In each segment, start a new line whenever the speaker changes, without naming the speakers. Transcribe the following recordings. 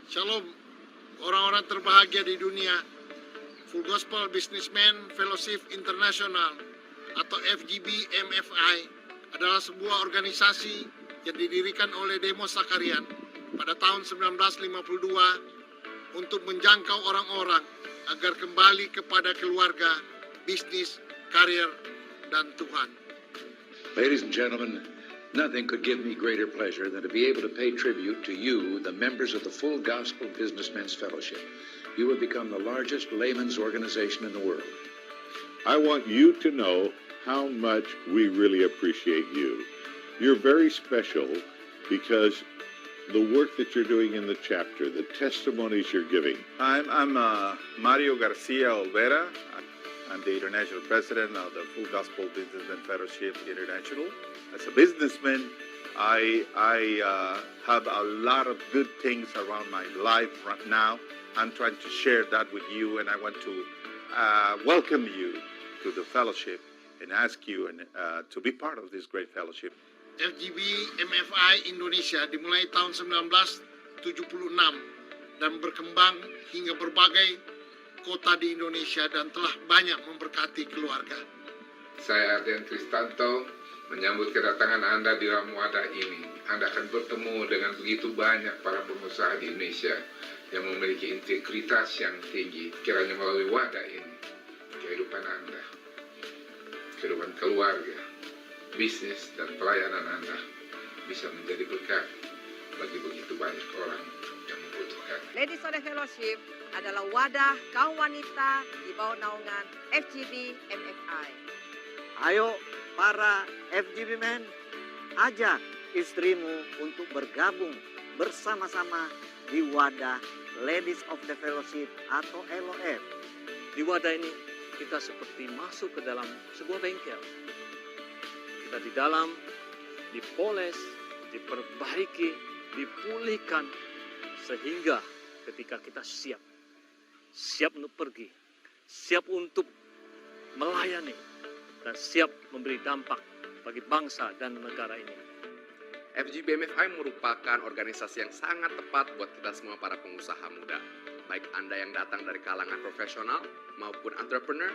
Shalom, orang-orang terbahagia di dunia. Full Gospel Businessman Fellowship International atau FGB MFI adalah sebuah organisasi yang didirikan oleh Demos Sakarian pada tahun 1952 untuk menjangkau orang-orang agar kembali kepada keluarga, bisnis, karir, dan Tuhan.
Ladies and gentlemen, nothing could give me greater pleasure than to be able to pay tribute to you, the members of the Full Gospel Businessmen's Fellowship. You have become the largest layman's organization in the world.
I want you to know how much we really appreciate you. You're very special because the work that you're doing in the chapter, the testimonies you're giving.
I'm Mario Garcia Olvera. I'm the international president of the Full Gospel Businessmen Fellowship International. As a businessman, I have a lot of good things around my life right now. I'm trying to share that with you, and I want to welcome you to the fellowship and ask you to be part of this great fellowship.
FGB MFI Indonesia dimulai tahun 1976 dan berkembang hingga berbagai kota di Indonesia dan telah banyak memberkati keluarga.
Saya Arden Tristanto menyambut kedatangan Anda di dalam wadah ini. Anda akan bertemu dengan begitu banyak para pengusaha di Indonesia yang memiliki integritas yang tinggi. Kiranya melalui wadah ini, kehidupan Anda, kehidupan keluarga, bisnis, dan pelayanan Anda bisa menjadi berkat bagi begitu banyak orang yang membutuhkan.
Ladies of the Fellowship adalah wadah kaum wanita di bawah naungan FGB MFI.
Ayo para FGB men, ajak istrimu untuk bergabung bersama-sama di wadah Ladies of the Fellowship atau LOF.
Di wadah ini kita seperti masuk ke dalam sebuah bengkel. Kita di dalam dipoles, diperbaiki, dipulihkan sehingga ketika kita siap untuk pergi, siap untuk melayani, dan siap memberi dampak bagi bangsa dan negara ini.
FGB MFI merupakan organisasi yang sangat tepat buat kita semua para pengusaha muda. Baik Anda yang datang dari kalangan profesional maupun entrepreneur,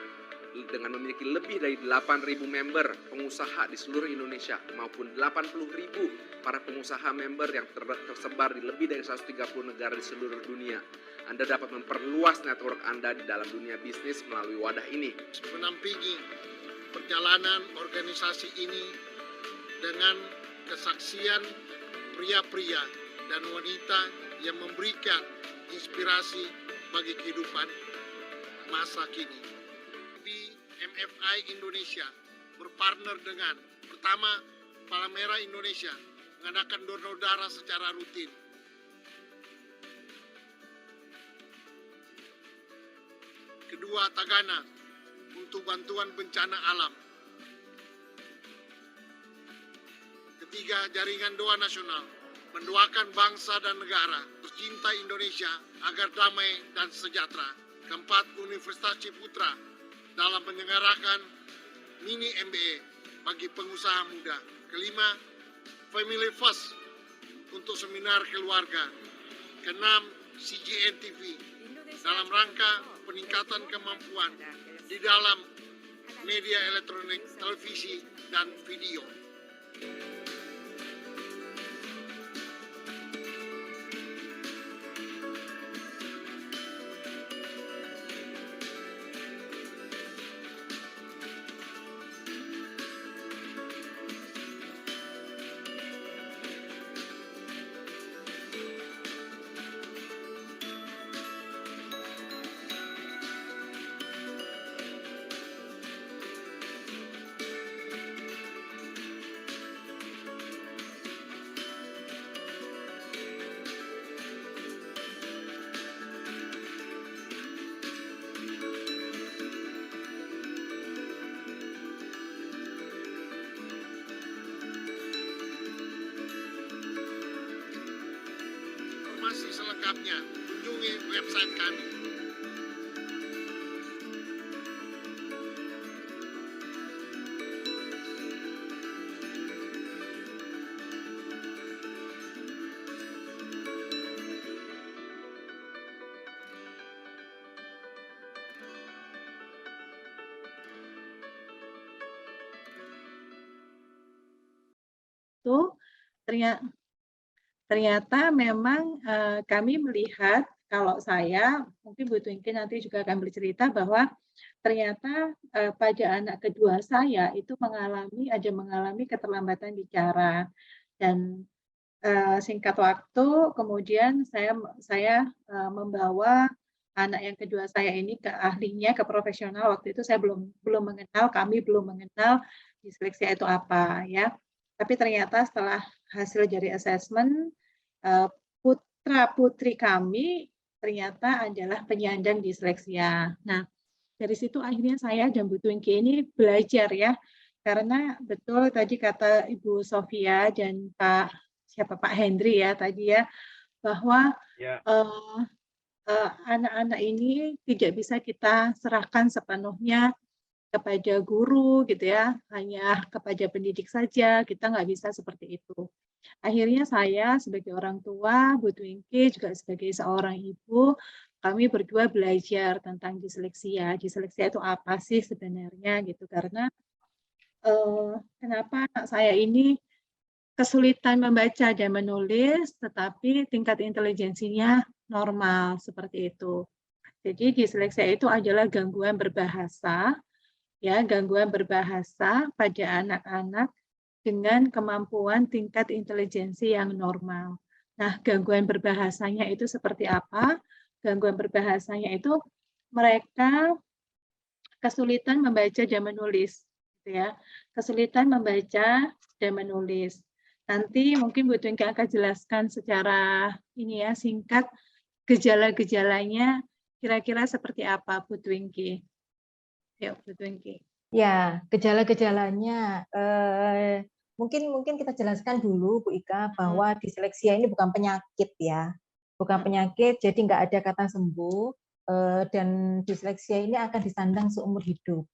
dengan memiliki lebih dari 8.000 member pengusaha di seluruh Indonesia maupun 80.000 para pengusaha member yang tersebar di lebih dari 130 negara di seluruh dunia. Anda dapat memperluas network Anda di dalam dunia bisnis melalui wadah ini.
Menampingi perjalanan organisasi ini dengan kesaksian pria-pria dan wanita yang memberikan inspirasi bagi kehidupan masa kini. MFI Indonesia berpartner dengan pertama Palang Merah Indonesia mengadakan donor darah secara rutin. Kedua, Tagana untuk bantuan bencana alam. Ketiga, Jaringan Doa Nasional mendoakan bangsa dan negara tercinta Indonesia agar damai dan sejahtera. Keempat, Universitas Ciputra dalam menyelenggarakan mini MBA bagi pengusaha muda. Kelima, Family First untuk seminar keluarga. Keenam, CGN TV dalam rangka peningkatan kemampuan di dalam media elektronik, televisi, dan video. Informasi selengkapnya kunjungi website kami.
itu ternyata memang kami melihat, kalau saya, mungkin Bu Twinkie nanti juga akan bercerita bahwa ternyata pada anak kedua saya itu mengalami keterlambatan bicara, dan singkat waktu kemudian saya membawa anak yang kedua saya ini ke ahlinya, ke profesional. Waktu itu saya kami belum mengenal disleksia itu apa ya. Tapi ternyata setelah hasil dari assessment, putra putri kami ternyata adalah penyandang disleksia. Nah, dari situ akhirnya saya dan Bu Twinkie ini belajar ya, karena betul tadi kata Ibu Sofia dan Pak Hendri ya tadi ya, bahwa anak-anak ini tidak bisa kita serahkan sepenuhnya kepada guru gitu ya, hanya kepada pendidik saja, kita nggak bisa seperti itu. Akhirnya saya sebagai orang tua, Bu Twinkie juga sebagai seorang ibu, kami berdua belajar tentang disleksia. Disleksia itu apa sih sebenarnya gitu, karena kenapa anak saya ini kesulitan membaca dan menulis, tetapi tingkat intelijensinya normal seperti itu. Jadi disleksia itu adalah gangguan berbahasa, ya, gangguan berbahasa pada anak-anak dengan kemampuan tingkat intelijensi yang normal. Nah, gangguan berbahasanya itu seperti apa? Gangguan berbahasanya itu mereka kesulitan membaca dan menulis, gitu ya. Kesulitan membaca dan menulis. Nanti mungkin Bu Twinkie akan jelaskan secara ini ya, singkat gejala-gejalanya kira-kira seperti apa, Bu Twinkie. Yuk, Bu Twinkie.
Ya, gejala-gejalanya mungkin kita jelaskan dulu, Bu Ika, bahwa disleksia ini bukan penyakit ya, bukan penyakit, jadi nggak ada kata sembuh, dan disleksia ini akan disandang seumur hidup.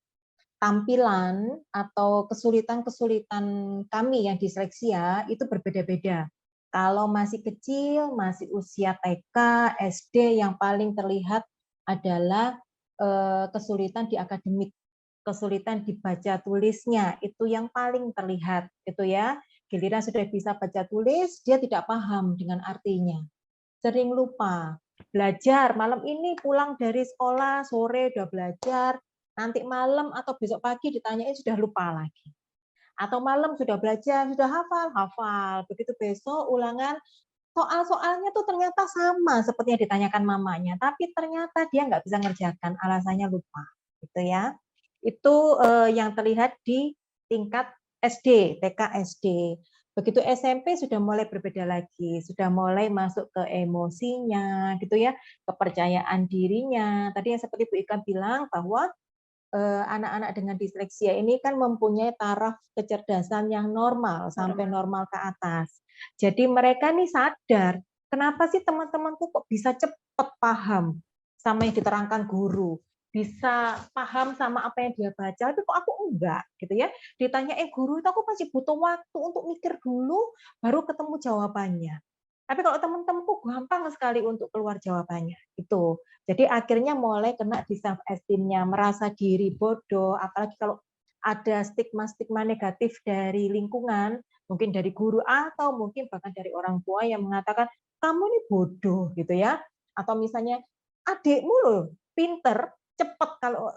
Tampilan atau kesulitan-kesulitan kami yang disleksia itu berbeda-beda. Kalau masih kecil, masih usia TK, SD, yang paling terlihat adalah kesulitan di akademik, kesulitan dibaca tulisnya, itu yang paling terlihat, gitu ya. Giliran sudah bisa baca tulis, dia tidak paham dengan artinya. Sering lupa. Belajar, malam ini pulang dari sekolah, sore udah belajar, nanti malam atau besok pagi ditanyain sudah lupa lagi. Atau malam sudah belajar, sudah hafal. Begitu besok ulangan, soal-soalnya tuh ternyata sama seperti yang ditanyakan mamanya, tapi ternyata dia nggak bisa ngerjakan, alasannya lupa, gitu ya. Itu yang terlihat di tingkat SD, TK, SD. Begitu SMP sudah mulai berbeda lagi, sudah mulai masuk ke emosinya, gitu ya, kepercayaan dirinya. Tadi yang seperti Bu Ika bilang bahwa anak-anak dengan disleksia ini kan mempunyai taraf kecerdasan yang normal sampai normal ke atas. Jadi mereka nih sadar, kenapa sih teman-temanku kok bisa cepat paham sama yang diterangkan guru, bisa paham sama apa yang dia baca, tapi kok aku enggak, gitu ya. Ditanyain guru itu aku masih butuh waktu untuk mikir dulu, baru ketemu jawabannya. Tapi kalau teman-temanku gampang sekali untuk keluar jawabannya. Itu. Jadi akhirnya mulai kena di self esteem-nya, merasa diri bodoh, apalagi kalau ada stigma-stigma negatif dari lingkungan, mungkin dari guru atau mungkin bahkan dari orang tua yang mengatakan kamu ini bodoh gitu ya. Atau misalnya adikmu loh pinter, cepat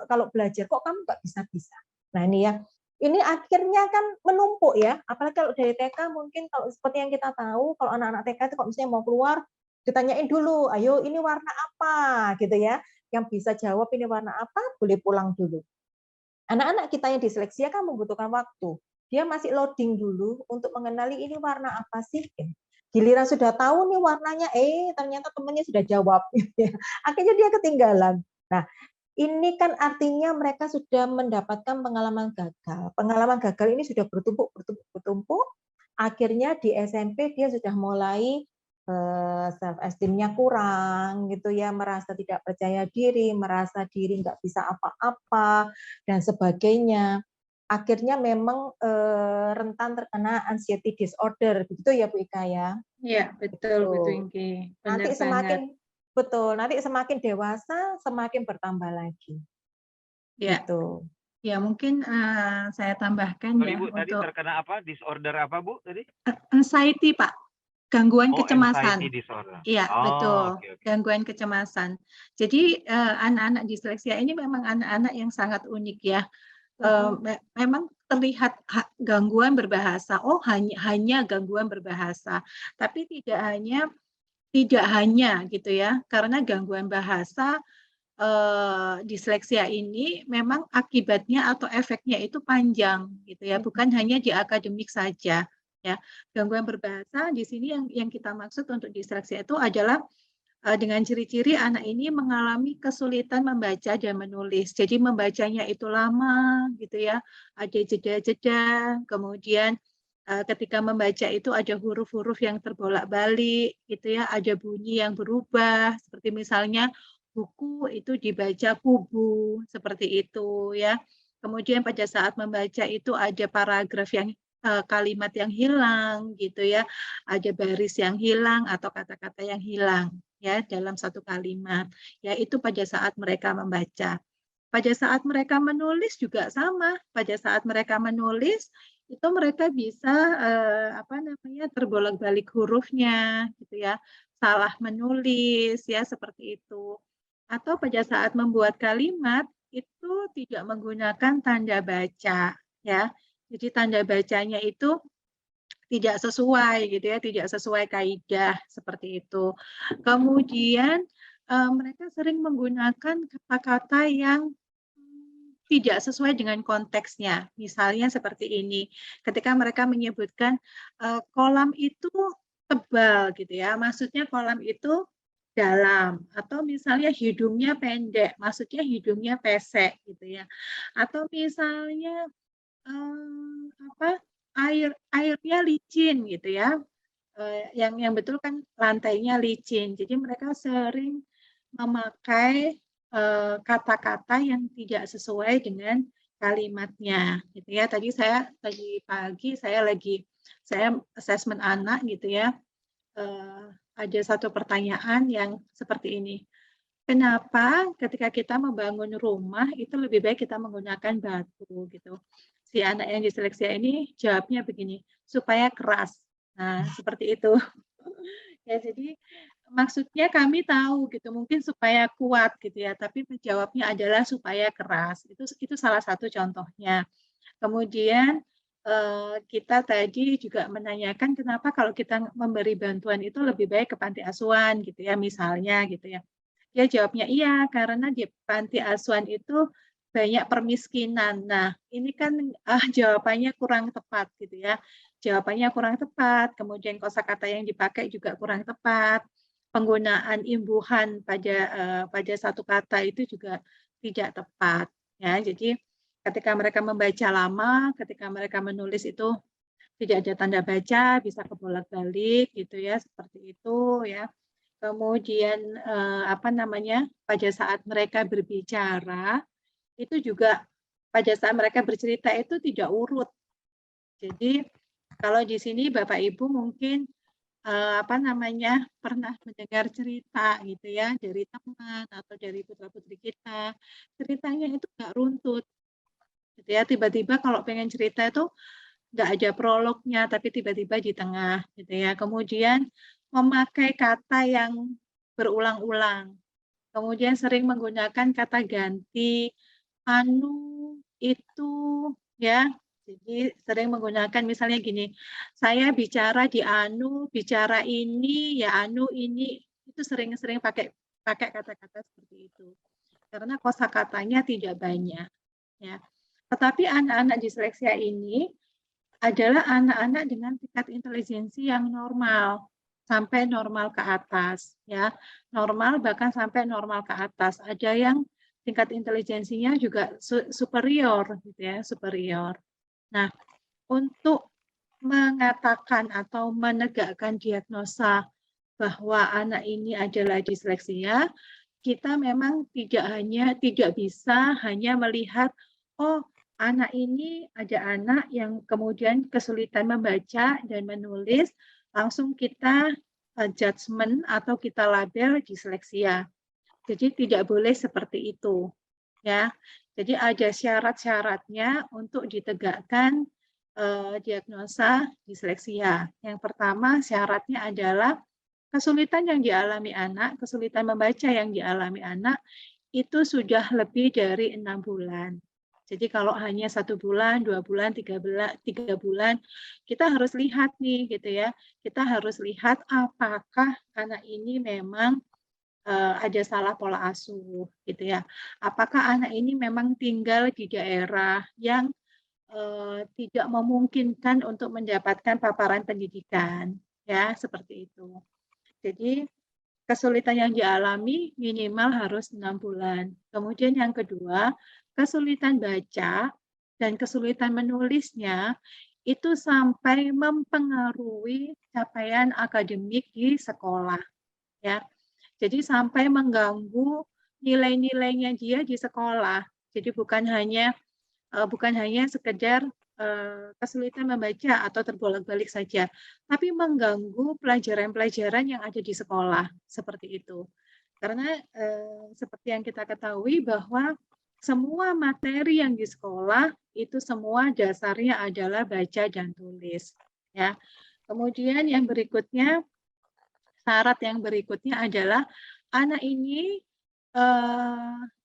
kalau belajar, kok kamu nggak bisa-bisa. Nah ini ya. Ini akhirnya kan menumpuk ya, apalagi kalau dari TK mungkin kalau seperti yang kita tahu, kalau anak-anak TK itu kalau misalnya mau keluar, ditanyain dulu, ayo ini warna apa, gitu ya. Yang bisa jawab ini warna apa, boleh pulang dulu. Anak-anak kita yang disleksia kan membutuhkan waktu. Dia masih loading dulu untuk mengenali ini warna apa sih. Giliran sudah tahu nih warnanya, ternyata temannya sudah jawab. Akhirnya dia ketinggalan. Nah, ini kan artinya mereka sudah mendapatkan pengalaman gagal. Pengalaman gagal ini sudah bertumpuk. Akhirnya di SMP dia sudah mulai self esteem-nya kurang, gitu ya, merasa tidak percaya diri, merasa diri nggak bisa apa-apa dan sebagainya. Akhirnya memang rentan terkena anxiety disorder, begitu ya Bu Ika ya?
Iya, betul, Bu Twinkie.
Nanti semakin dewasa, semakin bertambah lagi.
Ya.
Gitu.
Ya, mungkin saya tambahkan
Sorry
ya
Bu, tadi
untuk
terkena apa? Disorder apa Bu tadi?
anxiety, Pak. Gangguan
Oh, anxiety
kecemasan.
disorder.
Iya,
Oh,
betul.
oke oke.
Gangguan kecemasan. Jadi anak-anak disleksia ini memang anak-anak yang sangat unik ya. Memang terlihat gangguan berbahasa. Oh, hanya gangguan berbahasa. Tapi tidak hanya gitu ya. Karena gangguan bahasa disleksia ini memang akibatnya atau efeknya itu panjang gitu ya, bukan hanya di akademik saja ya. Gangguan berbahasa di sini yang kita maksud untuk disleksia itu adalah dengan ciri-ciri anak ini mengalami kesulitan membaca dan menulis. Jadi membacanya itu lama gitu ya, ada jeda-jeda, kemudian ketika membaca itu ada huruf-huruf yang terbolak-balik gitu ya, ada bunyi yang berubah seperti misalnya buku itu dibaca kubu seperti itu ya. Kemudian pada saat membaca itu ada paragraf yang kalimat yang hilang gitu ya, ada baris yang hilang atau kata-kata yang hilang ya dalam satu kalimat. Ya itu pada saat mereka membaca. Pada saat mereka menulis juga sama. Pada saat mereka menulis itu mereka bisa terbolak-balik hurufnya gitu ya, salah menulis ya seperti itu. Atau pada saat membuat kalimat itu tidak menggunakan tanda baca ya. Jadi tanda bacanya itu tidak sesuai gitu ya, tidak sesuai kaidah seperti itu. Kemudian mereka sering menggunakan kata-kata yang tidak sesuai dengan konteksnya. Misalnya seperti ini, ketika mereka menyebutkan kolam itu tebal gitu ya, maksudnya kolam itu dalam, atau misalnya hidungnya pendek, maksudnya hidungnya pesek gitu ya, atau misalnya airnya licin gitu ya, yang betul kan lantainya licin, jadi mereka sering memakai kata-kata yang tidak sesuai dengan kalimatnya gitu ya. Tadi pagi saya asesmen anak gitu ya, ada satu pertanyaan yang seperti ini. Kenapa ketika kita membangun rumah itu lebih baik kita menggunakan batu gitu. Si anak yang disleksia ini jawabnya begini, supaya keras. Nah, seperti itu. Ya, jadi maksudnya kami tahu gitu, mungkin supaya kuat gitu ya, tapi menjawabnya adalah supaya keras. Itu salah satu contohnya. Kemudian kita tadi juga menanyakan kenapa kalau kita memberi bantuan itu lebih baik ke panti asuhan gitu ya, misalnya gitu ya. Dia jawabnya iya, karena di panti asuhan itu banyak permiskinan. Nah, ini kan jawabannya kurang tepat gitu ya. Jawabannya kurang tepat, kemudian kosakata yang dipakai juga kurang tepat. Penggunaan imbuhan pada satu kata itu juga tidak tepat ya. Jadi ketika mereka membaca lama, ketika mereka menulis itu tidak ada tanda baca, bisa kebolak-balik gitu ya, seperti itu ya. Kemudian pada saat mereka berbicara itu juga pada saat mereka bercerita itu tidak urut. Jadi kalau di sini Bapak Ibu mungkin pernah mendengar cerita gitu ya dari teman atau dari putra-putri kita, ceritanya itu nggak runtut. Gitu ya, tiba-tiba kalau pengen cerita itu nggak ada prolognya, tapi tiba-tiba di tengah gitu ya. Kemudian memakai kata yang berulang-ulang. Kemudian sering menggunakan kata ganti, anu, itu, ya. Jadi sering menggunakan misalnya gini, saya bicara di anu, bicara ini, ya anu, ini, itu sering-sering pakai kata-kata seperti itu. Karena kosakatanya tidak banyak. Ya. Tetapi anak-anak disleksia ini adalah anak-anak dengan tingkat intelijensi yang normal, sampai normal ke atas ya, normal bahkan sampai normal ke atas. Ada yang tingkat intelijensinya juga superior gitu ya, superior. Nah, untuk mengatakan atau menegakkan diagnosa bahwa anak ini adalah disleksia, kita memang tidak bisa hanya melihat oh anak ini ada anak yang kemudian kesulitan membaca dan menulis, langsung kita judgement atau kita label disleksia. Jadi tidak boleh seperti itu. ya. Jadi ada syarat-syaratnya untuk ditegakkan diagnosa disleksia. Yang pertama syaratnya adalah kesulitan yang dialami anak, kesulitan membaca yang dialami anak itu sudah lebih dari 6 bulan. Jadi kalau hanya 1 bulan, 2 bulan, 3 bulan, kita harus lihat nih gitu ya. Kita harus lihat apakah anak ini memang ada salah pola asuh gitu ya. Apakah anak ini memang tinggal di daerah yang tidak memungkinkan untuk mendapatkan paparan pendidikan ya, seperti itu. Jadi kesulitan yang dialami minimal harus 6 bulan. Kemudian yang kedua, kesulitan baca dan kesulitan menulisnya itu sampai mempengaruhi capaian akademik di sekolah ya. Jadi sampai mengganggu nilai-nilainya dia di sekolah. Jadi bukan hanya sekedar kesulitan membaca atau terbolak-balik saja, tapi mengganggu pelajaran-pelajaran yang ada di sekolah seperti itu. Karena seperti yang kita ketahui bahwa semua materi yang di sekolah itu semua dasarnya adalah baca dan tulis. Ya. Kemudian yang berikutnya, syarat yang berikutnya adalah anak ini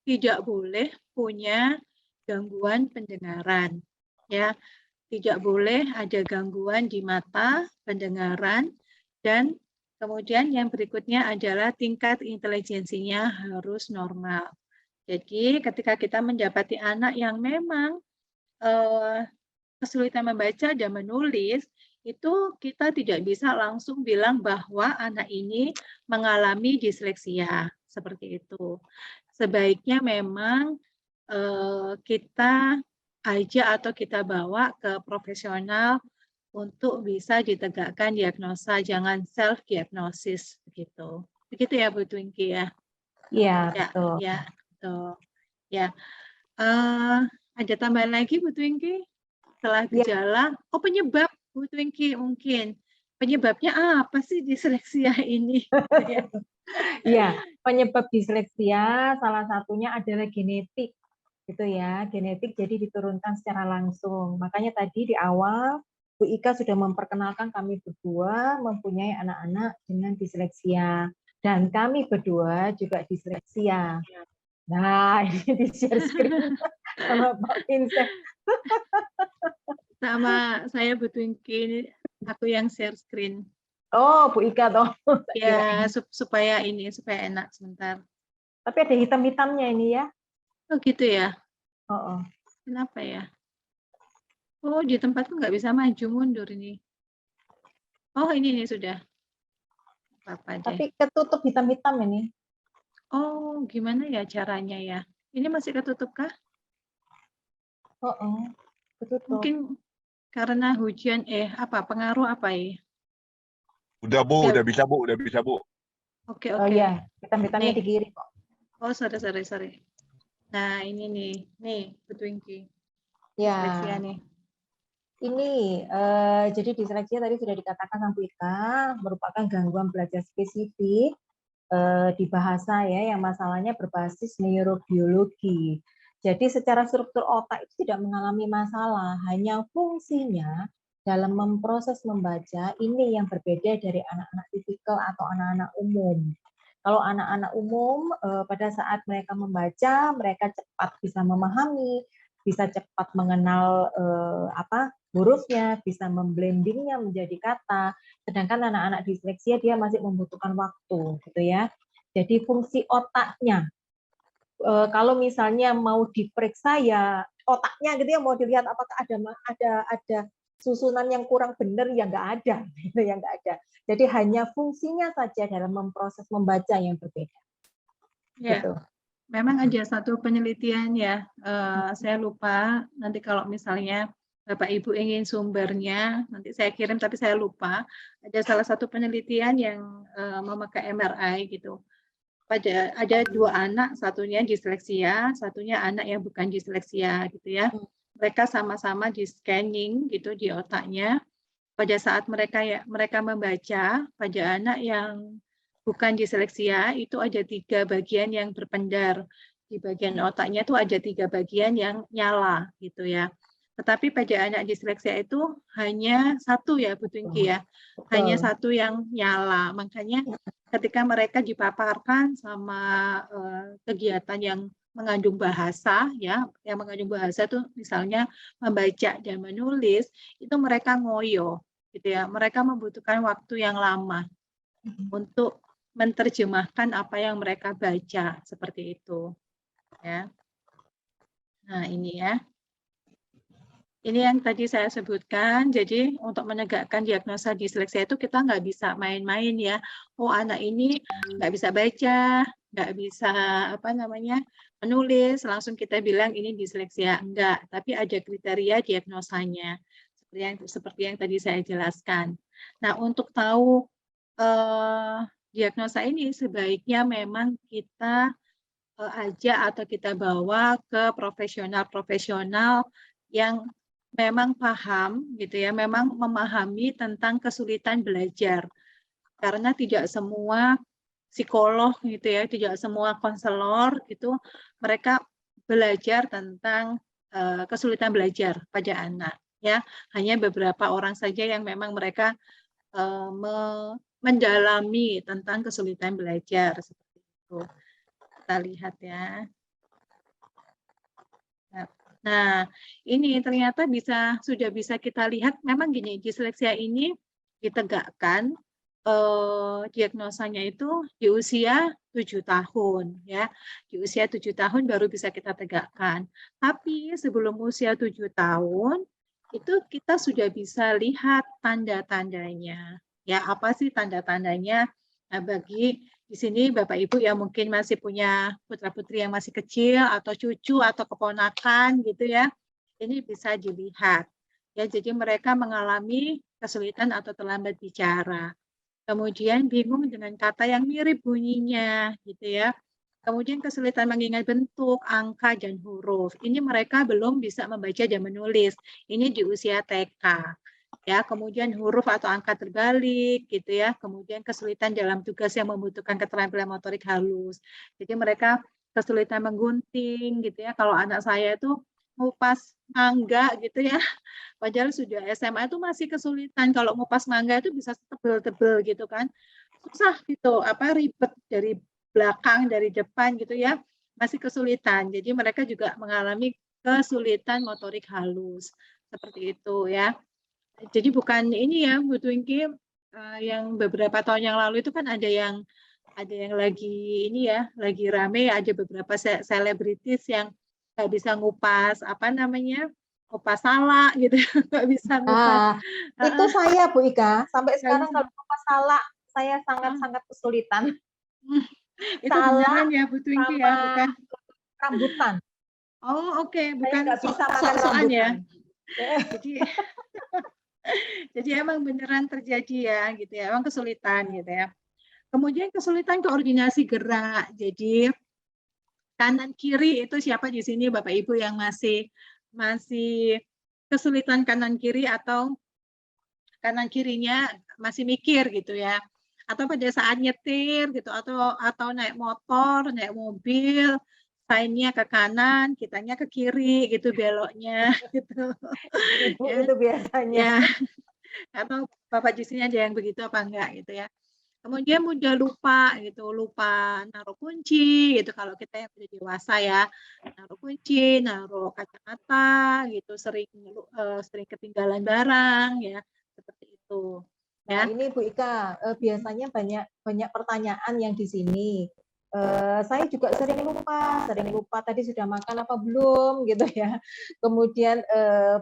tidak boleh punya gangguan pendengaran, ya, tidak boleh ada gangguan di mata, pendengaran, dan kemudian yang berikutnya adalah tingkat intelijensinya harus normal. Jadi ketika kita mendapati anak yang memang kesulitan membaca dan menulis, itu kita tidak bisa langsung bilang bahwa anak ini mengalami disleksia, seperti itu. Sebaiknya memang kita ajak atau kita bawa ke profesional untuk bisa ditegakkan diagnosa, jangan self diagnosis begitu. Begitu ya Bu Twinkie ya?
Iya, betul.
Ya, betul. Ya. Ada tambahan lagi Bu Twinkie? Setelah gejala, oh penyebab Bu Twinkie mungkin. Penyebabnya apa sih disleksia ini?
Iya, penyebab disleksia salah satunya adalah genetik. Gitu ya, genetik jadi diturunkan secara langsung. Makanya tadi di awal Bu Ika sudah memperkenalkan kami berdua mempunyai anak-anak dengan disleksia dan kami berdua juga disleksia. Nah, ini di share screen sama Pak Vincent.
Sama saya Bu Twinkie, aku yang share screen.
Oh, Bu Ika toh.
Ya, supaya enak sebentar.
Tapi ada hitam-hitamnya ini ya.
Oh gitu ya?
Oh.
Kenapa ya? Oh di tempatku nggak bisa maju mundur ini. Oh ini sudah. Apa deh.
Tapi ketutup hitam-hitam ini.
Oh gimana ya caranya ya? Ini masih ketutup kah?
Ketutup.
Mungkin karena hujan pengaruh apa ya?
Udah Bu, udah bisa Bu.
Oke.
Oh iya, hitam-hitamnya di kiri kok.
Oh sorry. Nah ini nih Bu Twinkie.
Ya.
Disleksia nih.
Ini jadi disleksia tadi sudah dikatakan sama Bu Ika merupakan gangguan belajar spesifik di bahasa ya yang masalahnya berbasis neurobiologi. Jadi secara struktur otak itu tidak mengalami masalah, hanya fungsinya dalam memproses membaca ini yang berbeda dari anak-anak tipikal atau anak-anak umum. Kalau anak-anak umum pada saat mereka membaca, mereka cepat bisa memahami, bisa cepat mengenal hurufnya, bisa memblendingnya menjadi kata. Sedangkan anak-anak disleksia dia masih membutuhkan waktu, gitu ya. Jadi fungsi otaknya, kalau misalnya mau diperiksa ya otaknya gitu ya, mau dilihat apakah ada susunan yang kurang benar ya nggak ada, gitu ya nggak ada. Jadi hanya fungsinya saja dalam memproses membaca yang berbeda.
Ya,
gitu.
Memang ada satu penelitian ya, saya lupa nanti kalau misalnya Bapak Ibu ingin sumbernya, nanti saya kirim tapi saya lupa. Ada salah satu penelitian yang memakai MRI gitu. Ada 2 anak, satunya disleksia, satunya anak yang bukan disleksia gitu ya. Mereka sama-sama di scanning gitu di otaknya. Pada saat mereka membaca, pada anak yang bukan disleksia itu ada 3 bagian yang berpendar. di bagian otaknya itu ada 3 bagian yang nyala gitu ya. Tetapi pada anak disleksia itu hanya 1 ya Bu Twinkie ya, hanya 1 yang nyala. Makanya ketika mereka dipaparkan sama kegiatan yang mengandung bahasa ya, yang mengandung bahasa itu misalnya membaca dan menulis, itu mereka ngoyo gitu ya. Mereka membutuhkan waktu yang lama untuk menerjemahkan apa yang mereka baca seperti itu. Ya. Nah, ini ya. Ini yang tadi saya sebutkan. Jadi untuk menegakkan diagnosa disleksia itu kita nggak bisa main-main ya. Oh, anak ini nggak bisa baca, nggak bisa menulis, langsung kita bilang ini disleksia. Enggak, tapi ada kriteria diagnosanya. Seperti yang tadi saya jelaskan. Nah, untuk tahu diagnosa ini sebaiknya memang kita ajak atau kita bawa ke profesional-profesional yang memang paham gitu ya, memang memahami tentang kesulitan belajar. Karena tidak semua psikolog gitu ya, tidak semua konselor itu mereka belajar tentang kesulitan belajar pada anak ya. Hanya beberapa orang saja yang memang mereka mendalami tentang kesulitan belajar seperti itu. Kita lihat ya. Nah, ini ternyata sudah bisa kita lihat memang gini, disleksia ini ditegakkan diagnosanya itu di usia 7 tahun ya. Di usia 7 tahun baru bisa kita tegakkan. Tapi sebelum usia 7 tahun itu kita sudah bisa lihat tanda-tandanya. Ya, apa sih tanda-tandanya? Nah, bagi di sini Bapak Ibu yang mungkin masih punya putra-putri yang masih kecil atau cucu atau keponakan gitu ya. Ini bisa dilihat. Ya, jadi mereka mengalami kesulitan atau terlambat bicara. Kemudian bingung dengan kata yang mirip bunyinya gitu ya. Kemudian kesulitan mengingat bentuk, angka dan huruf. Ini mereka belum bisa membaca dan menulis. Ini di usia TK. Ya, kemudian huruf atau angka terbalik gitu ya, kemudian kesulitan dalam tugas yang membutuhkan keterampilan motorik halus. Jadi mereka kesulitan menggunting gitu ya. Kalau anak saya itu ngupas mangga gitu ya, padahal sudah SMA itu masih kesulitan. Kalau ngupas mangga itu bisa tebel-tebel gitu kan, susah gitu, ribet dari belakang dari depan gitu ya, masih kesulitan. Jadi mereka juga mengalami kesulitan motorik halus seperti itu ya. Jadi bukan ini ya Bu Twinkie, yang beberapa tahun yang lalu itu kan ada yang lagi ini ya, lagi rame, ada beberapa selebritis yang nggak bisa ngupas ngupas salak gitu, nggak bisa ngupas.
Itu saya Bu Ika, sampai sekarang kalau ngupas salak saya sangat-sangat kesulitan.
Itu beneran ya Bu Twinkie ya, bukan
rambutan.
Oh oke, bukan
nggak bisa makan
sok-sokan ya. Jadi emang beneran terjadi ya gitu ya, emang kesulitan gitu ya. Kemudian kesulitan koordinasi gerak. Jadi kanan kiri itu siapa di sini Bapak Ibu yang masih kesulitan kanan kiri atau kanan kirinya masih mikir gitu ya. Atau pada saat nyetir gitu atau naik motor, naik mobil, sign-nya ke kanan, kitanya ke kiri gitu beloknya gitu.
Ibu ya, itu biasanya.
Ya. Atau Bapak di sini ada yang begitu apa enggak gitu ya. Kemudian mudah lupa gitu, lupa naruh kunci gitu kalau kita yang sudah dewasa ya. Naruh kunci, naruh kacamata gitu, sering ketinggalan barang ya, seperti itu. Ya.
Nah, ini Bu Ika, biasanya banyak pertanyaan yang di sini. Saya juga sering lupa tadi sudah makan apa belum gitu ya. Kemudian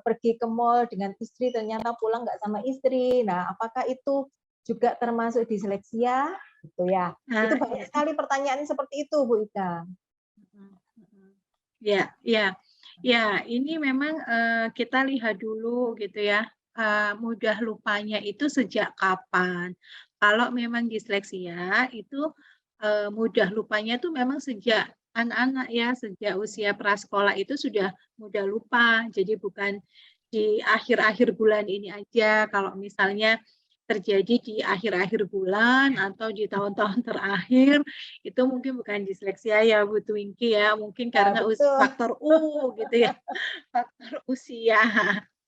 pergi ke mall dengan istri ternyata pulang nggak sama istri. Nah, apakah itu juga termasuk disleksia gitu ya? Itu banyak sekali pertanyaan seperti itu Bu Ika.
Ya, ini memang kita lihat dulu gitu ya. Mudah lupanya itu sejak kapan? Kalau memang disleksia itu mudah lupanya itu memang sejak anak-anak ya, sejak usia prasekolah itu sudah mudah lupa. Jadi bukan di akhir-akhir bulan ini aja. Kalau misalnya terjadi di akhir-akhir bulan atau di tahun-tahun terakhir, itu mungkin bukan disleksia ya Bu Twinkie ya, mungkin karena
betul.
faktor U gitu ya, faktor usia.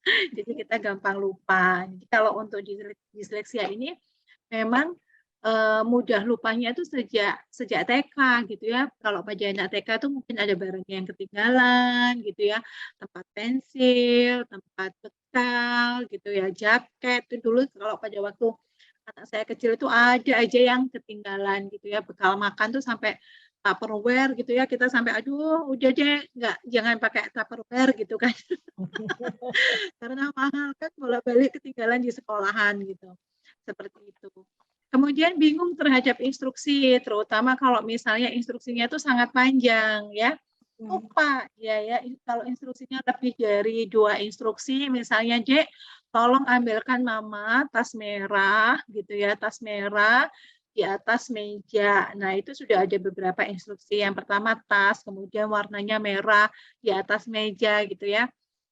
Jadi kita gampang lupa. Jadi kalau untuk disleksia ini memang mudah lupanya itu sejak TK gitu ya. Kalau pada anak TK itu mungkin ada barangnya yang ketinggalan gitu ya, tempat pensil, tempat bekal gitu ya, jaket itu dulu kalau pada waktu anak saya kecil itu ada aja yang ketinggalan gitu ya, bekal makan tuh sampai Tupperware gitu ya, kita sampai aduh udah deh jangan pakai Tupperware gitu kan. Karena mahal kan bolak-balik ketinggalan di sekolahan gitu. Seperti itu. Kemudian bingung terhadap instruksi, terutama kalau misalnya instruksinya itu sangat panjang ya. Lupa ya kalau instruksinya lebih dari 2 instruksi, misalnya Dek, tolong ambilkan Mama tas merah gitu ya, tas merah di atas meja. Nah, itu sudah ada beberapa instruksi. Yang pertama tas, kemudian warnanya merah di atas meja gitu ya.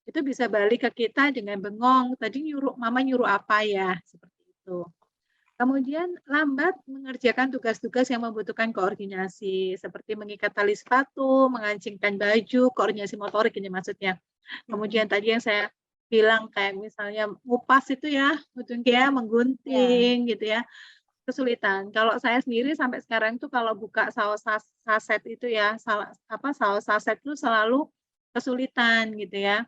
Itu bisa balik ke kita dengan bengong. Tadi Mama nyuruh apa ya? Seperti itu. Kemudian lambat mengerjakan tugas-tugas yang membutuhkan koordinasi, seperti mengikat tali sepatu, mengancingkan baju, koordinasi motorik ini maksudnya. Kemudian tadi yang saya bilang kayak misalnya ngupas itu ya, menggunting gitu ya, kesulitan. Kalau saya sendiri sampai sekarang tuh kalau buka saus saset itu ya, saus saset itu selalu kesulitan gitu ya.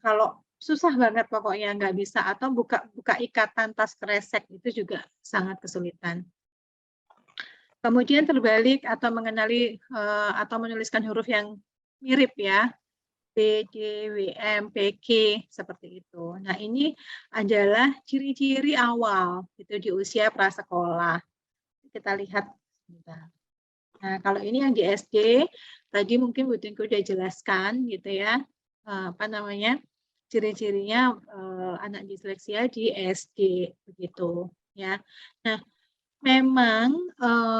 Kalau susah banget pokoknya nggak bisa, atau buka ikatan tas kresek itu juga sangat kesulitan. Kemudian terbalik atau mengenali atau menuliskan huruf yang mirip ya, B, D, W, M, P, Q seperti itu. Nah ini adalah ciri-ciri awal itu di usia prasekolah. Kita lihat. Nah kalau ini yang di SD tadi mungkin Bu Tinku udah jelaskan gitu ya, apa namanya, ciri-cirinya anak disleksia di SD begitu ya. Nah, memang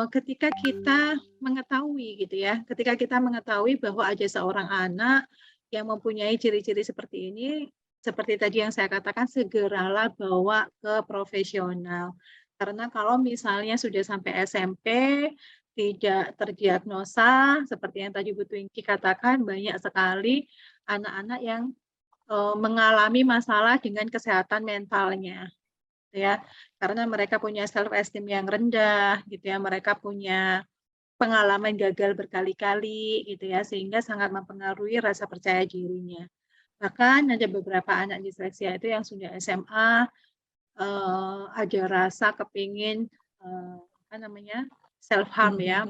ketika kita mengetahui gitu ya, ketika kita mengetahui bahwa ada seorang anak yang mempunyai ciri-ciri seperti ini, seperti tadi yang saya katakan, segeralah bawa ke profesional. Karena kalau misalnya sudah sampai SMP tidak terdiagnosa, seperti yang tadi Bu Twinkie katakan, banyak sekali anak-anak yang mengalami masalah dengan kesehatan mentalnya, ya, karena mereka punya self esteem yang rendah, gitu ya, mereka punya pengalaman gagal berkali-kali, gitu ya, sehingga sangat mempengaruhi rasa percaya dirinya. Bahkan ada beberapa anak disleksia itu yang sudah SMA ada rasa kepingin apa namanya, self harm ya,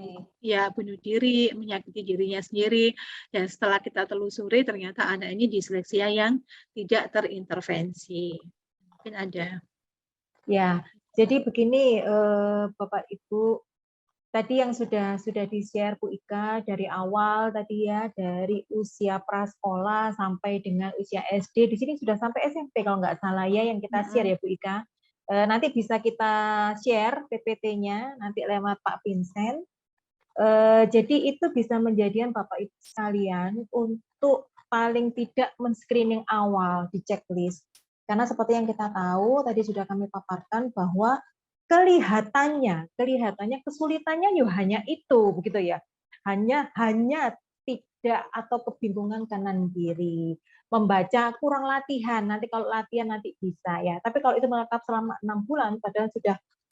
bunuh diri, menyakiti dirinya sendiri, dan setelah kita telusuri ternyata anak ini disleksia yang tidak terintervensi. Mungkin ada.
Ya, jadi begini Bapak Ibu, tadi yang sudah di-share Bu Ika dari awal tadi ya, dari usia prasekolah sampai dengan usia SD, di sini sudah sampai SMP kalau nggak salah ya yang kita share ya Bu Ika. Nanti bisa kita share PPT-nya nanti lewat Pak Vincent. Jadi itu bisa menjadikan Bapak Ibu sekalian untuk paling tidak men-screening awal di checklist. Karena seperti yang kita tahu tadi sudah kami paparkan bahwa kelihatannya kesulitannya hanya itu begitu ya. Hanya tidak atau kebingungan kanan kiri. Membaca kurang latihan, nanti kalau latihan nanti bisa ya. Tapi kalau itu menetap selama 6 bulan padahal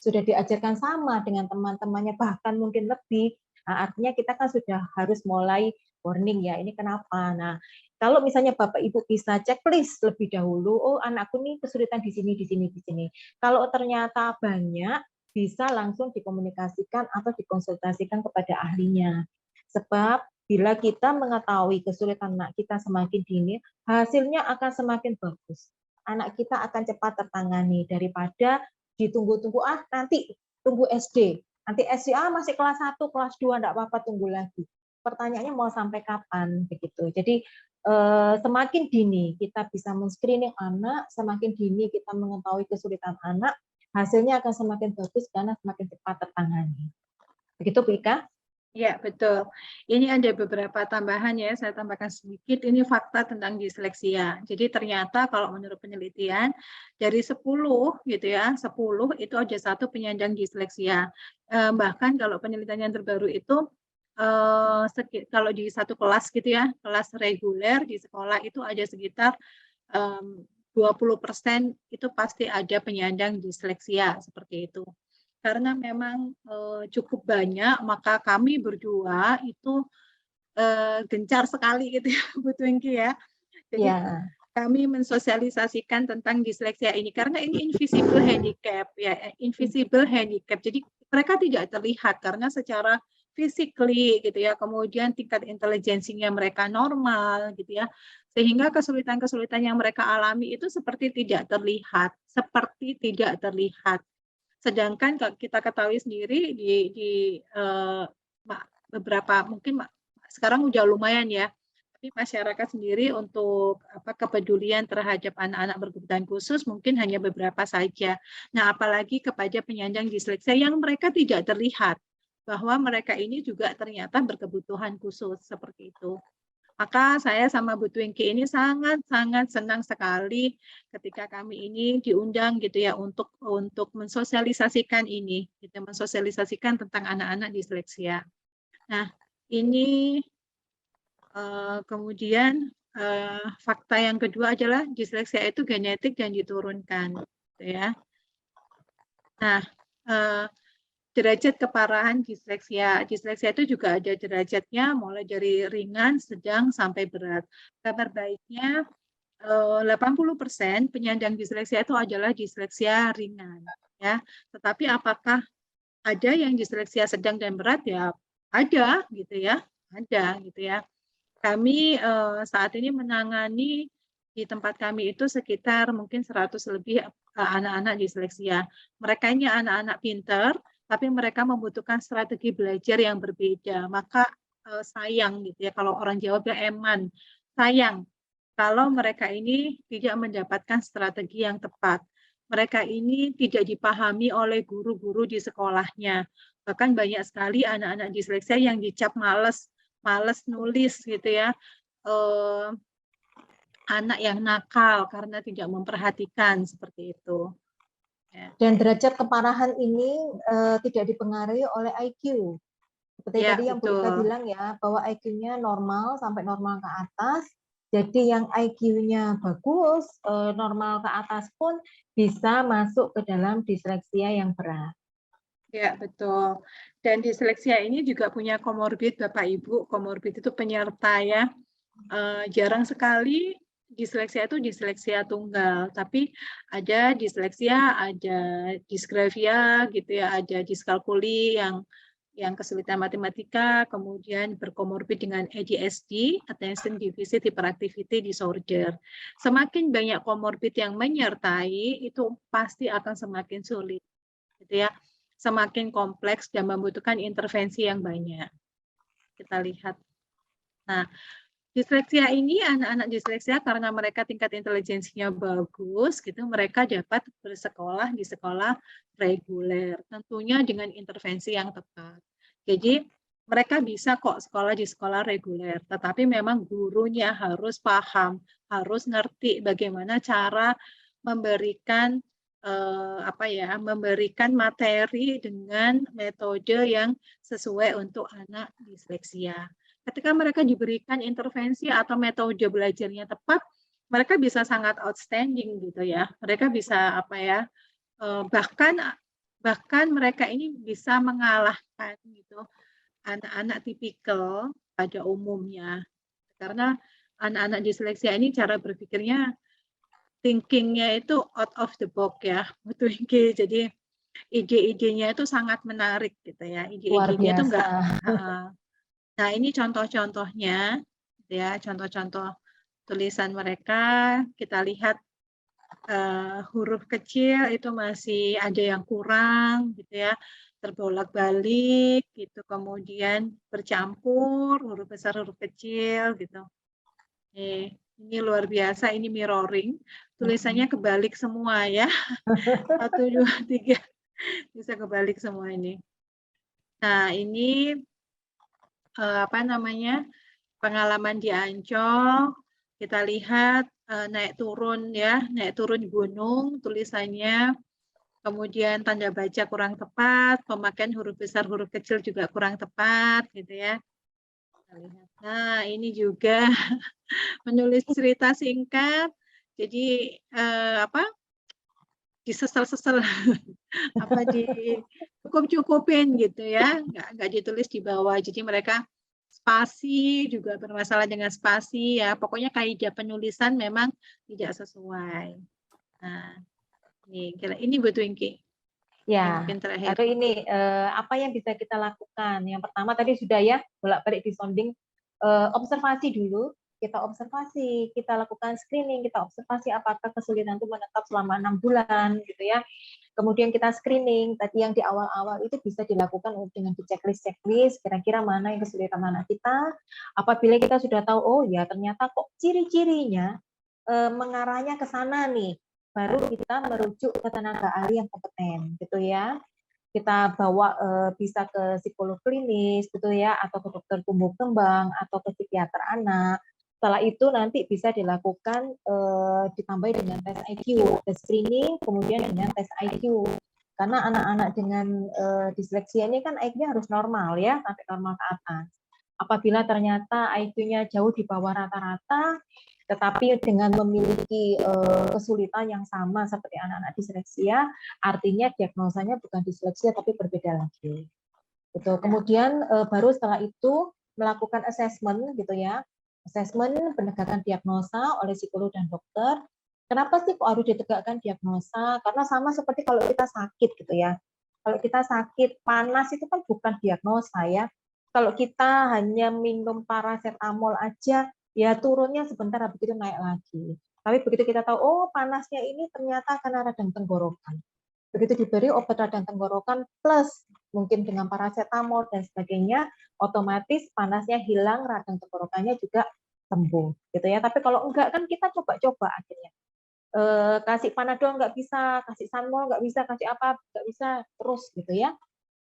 sudah diajarkan sama dengan teman-temannya bahkan mungkin lebih. Nah, artinya kita kan sudah harus mulai warning ya, ini kenapa. Nah, kalau misalnya Bapak Ibu bisa checklist lebih dahulu, oh anakku nih kesulitan di sini. Kalau ternyata banyak, bisa langsung dikomunikasikan atau dikonsultasikan kepada ahlinya. Sebab bila kita mengetahui kesulitan anak kita semakin dini, hasilnya akan semakin bagus. Anak kita akan cepat tertangani daripada ditunggu-tunggu, nanti tunggu SD. Nanti SD masih kelas 1, kelas 2, enggak apa-apa tunggu lagi. Pertanyaannya mau sampai kapan begitu. Jadi semakin dini kita bisa men-screening anak, semakin dini kita mengetahui kesulitan anak, hasilnya akan semakin bagus karena semakin cepat tertangani. Begitu Bu Ika?
Ya, betul. Ini ada beberapa tambahan ya, saya tambahkan sedikit. Ini fakta tentang disleksia. Jadi ternyata kalau menurut penelitian, dari 10 gitu ya, 10 itu ada 1 penyandang disleksia. Bahkan kalau penelitian yang terbaru itu, kalau di satu kelas gitu ya, kelas reguler di sekolah itu ada sekitar 20% itu pasti ada penyandang disleksia, seperti itu. Karena memang cukup banyak, maka kami berdua itu gencar sekali gitu ya, Bu Twinkie ya. Jadi
Ya,
kami mensosialisasikan tentang disleksia ini karena ini invisible handicap ya, invisible handicap. Jadi mereka tidak terlihat karena secara physically gitu ya, kemudian tingkat intelijensinya mereka normal gitu ya. Sehingga kesulitan-kesulitan yang mereka alami itu seperti tidak terlihat, seperti tidak terlihat. Sedangkan kita ketahui sendiri di beberapa mungkin sekarang udah lumayan ya, tapi masyarakat sendiri untuk kepedulian terhadap anak-anak berkebutuhan khusus mungkin hanya beberapa saja. Nah, apalagi kepada penyandang disleksia yang mereka tidak terlihat bahwa mereka ini juga ternyata berkebutuhan khusus seperti itu. Maka saya sama Bu Twinkie ini sangat-sangat senang sekali ketika kami ini diundang gitu ya untuk mensosialisasikan ini, gitu, mensosialisasikan tentang anak-anak disleksia. Nah, ini kemudian fakta yang kedua adalah disleksia itu genetik dan diturunkan, gitu ya. Nah, derajat keparahan disleksia. Disleksia itu juga ada derajatnya mulai dari ringan, sedang, sampai berat. Kabar baiknya 80% penyandang disleksia itu adalah disleksia ringan. Ya. Tetapi apakah ada yang disleksia sedang dan berat? Ya ada gitu ya. Ada gitu ya. Kami saat ini menangani di tempat kami itu sekitar mungkin 100 lebih anak-anak disleksia. Mereka ini anak-anak pintar, tapi mereka membutuhkan strategi belajar yang berbeda. Maka sayang gitu ya, kalau orang Jawa bilang eman, sayang kalau mereka ini tidak mendapatkan strategi yang tepat. Mereka ini tidak dipahami oleh guru-guru di sekolahnya. Bahkan banyak sekali anak-anak disleksia yang dicap malas nulis gitu ya. Anak yang nakal karena tidak memperhatikan seperti itu. Ya.
Dan derajat keparahan ini tidak dipengaruhi oleh IQ. Seperti
Ya,
tadi yang Bu Ika bilang ya, bahwa IQ-nya normal sampai normal ke atas. Jadi yang IQ-nya bagus, normal ke atas pun bisa masuk ke dalam disleksia yang berat.
Ya, betul. Dan disleksia ini juga punya komorbid, Bapak Ibu. Komorbid itu penyerta ya. Jarang sekali disleksia itu disleksia tunggal, tapi ada disleksia, ada disgrafia gitu ya, ada diskalkuli yang kesulitan matematika, kemudian berkomorbid dengan ADHD, Attention Deficit Hyperactivity Disorder. Semakin banyak komorbid yang menyertai, itu pasti akan semakin sulit, gitu ya, semakin kompleks dan membutuhkan intervensi yang banyak. Kita lihat. Nah, disleksia ini, anak-anak disleksia karena mereka tingkat intelijensinya bagus, gitu, mereka dapat bersekolah di sekolah reguler, tentunya dengan intervensi yang tepat. Jadi mereka bisa kok sekolah di sekolah reguler, tetapi memang gurunya harus paham, harus ngerti bagaimana cara memberikan memberikan materi dengan metode yang sesuai untuk anak disleksia. Ketika mereka diberikan intervensi atau metode belajarnya tepat, mereka bisa sangat outstanding gitu ya. Mereka bisa bahkan mereka ini bisa mengalahkan gitu anak-anak tipikal pada umumnya. Karena anak-anak disleksia ini cara berpikirnya, thinking-nya itu out of the box ya, betul. Jadi ide-idenya itu sangat menarik gitu ya. Ide-idenya itu enggak. Nah, ini contoh-contohnya, ya, contoh-contoh tulisan mereka. Kita lihat huruf kecil itu masih ada yang kurang, gitu ya, terbolak-balik, gitu. Kemudian bercampur huruf besar, huruf kecil, gitu. Ini luar biasa. Ini mirroring. Tulisannya kebalik semua ya. 1, 2, 3 bisa kebalik semua ini. Nah, ini apa namanya, pengalaman di Ancol, kita lihat naik turun ya, naik turun gunung tulisannya, kemudian tanda baca kurang tepat, pemakaian huruf besar, huruf kecil juga kurang tepat gitu ya. Kita lihat. Nah, ini juga menulis cerita singkat, jadi apa, disesel-sesel, apa cukup-cukupin gitu ya, nggak ditulis di bawah. Jadi mereka spasi juga bermasalah dengan spasi ya, pokoknya kaidah penulisan memang tidak sesuai. Nah, ini Bu Twinkie.
Ya,
Mungkin terakhir.
lalu ini apa yang bisa kita lakukan? Yang pertama tadi sudah ya, bolak-balik disonding, observasi dulu, kita observasi, kita lakukan screening, kita observasi apakah kesulitan itu menetap selama 6 bulan gitu ya. Kemudian kita screening, tadi yang di awal-awal itu bisa dilakukan dengan di checklist, kira-kira mana yang kesulitan anak kita. Apabila kita sudah tahu, oh ya ternyata kok ciri-cirinya mengarahnya ke sana nih, baru kita merujuk ke tenaga ahli yang kompeten, gitu ya. Kita bawa bisa ke psikolog klinis, gitu ya, atau ke dokter tumbuh kembang, atau ke psikiater anak. Setelah itu nanti bisa dilakukan ditambah dengan tes IQ, tes screening, kemudian dengan tes IQ. Karena anak-anak dengan disleksia ini kan IQ-nya harus normal ya, sampai normal ke atas. Apabila ternyata IQ-nya jauh di bawah rata-rata, tetapi dengan memiliki kesulitan yang sama seperti anak-anak disleksia, artinya diagnosanya bukan disleksia tapi berbeda lagi. Gitu. Kemudian baru setelah itu melakukan assessment gitu ya. Assessment penegakan diagnosa oleh psikolog dan dokter. Kenapa sih kok harus ditegakkan diagnosa? Karena sama seperti kalau kita sakit gitu ya. Kalau kita sakit panas itu kan bukan diagnosa ya. Kalau kita hanya minum paracetamol aja, ya turunnya sebentar habis itu naik lagi. Tapi begitu kita tahu, oh panasnya ini ternyata karena radang tenggorokan. Begitu diberi obat radang tenggorokan plus mungkin dengan paracetamol dan sebagainya, otomatis panasnya hilang, radang tenggorokannya juga sembuh, gitu ya. Tapi kalau enggak kan kita coba-coba akhirnya. Kasih Panadol nggak bisa, kasih Sanmol nggak bisa, kasih apa nggak bisa, terus gitu ya.